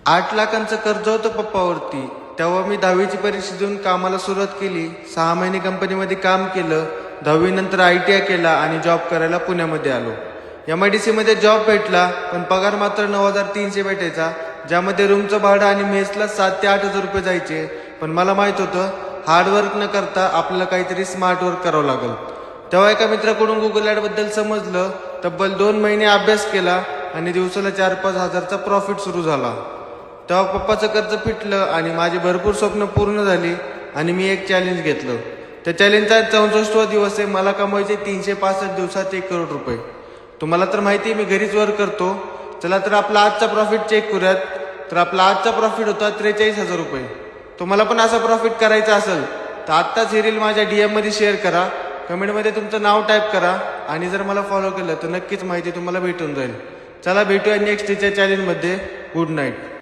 8 लाखांचं कर्ज होतं पप्पावरती. तेव्हा मी 10वीची परीक्षा देऊन कामाला सुरुवात केली. 6 महिने कंपनीमध्ये काम केलं. 10वी नंतर ITI केला आणि जॉब करायला पुण्यामध्ये आलो. MIDC मध्ये जॉब भेटला, पण पगार मात्र 9,300 भेटायचा, ज्यामध्ये रूमचं भाडं आणि मेसला 7,000 ते 8,000 रुपये जायचे. पण मला माहित होतं हार्डवर्क न करता आपल्याला काहीतरी स्मार्ट वर्क करावं लागेल. तेव्हा एका मित्राकडून गुगल ॲड बद्दल समजलं. तब्बल 2 महिने अभ्यास केला आणि दिवसाला 4-5 हजारचा प्रॉफिट सुरू झाला. तेव्हा पप्पाचं कर्ज फिटलं आणि माझी भरपूर स्वप्न पूर्ण झाली. आणि मी एक चॅलेंज घेतलं. त्या चॅलेंजचा 64वा दिवस आहे. मला कमवायचे 365 दिवसात 1 करोड रुपये. तुम्हाला तर माहिती आहे मी घरीच वर्क करतो. चला तर आपला आजचा प्रॉफिट चेक करूयात. तर आपला आजचा प्रॉफिट होता 43,000 रुपये. तुम्हाला पण असा प्रॉफिट करायचा असेल तर आत्ताच ही रील माझ्या DM मध्ये शेअर करा. कमेंटमध्ये तुमचं नाव टाईप करा आणि जर मला फॉलो केलं तर नक्कीच माहिती तुम्हाला भेटून जाईल. चला भेटूया नेक्स्ट चॅलेंजमध्ये. Good night.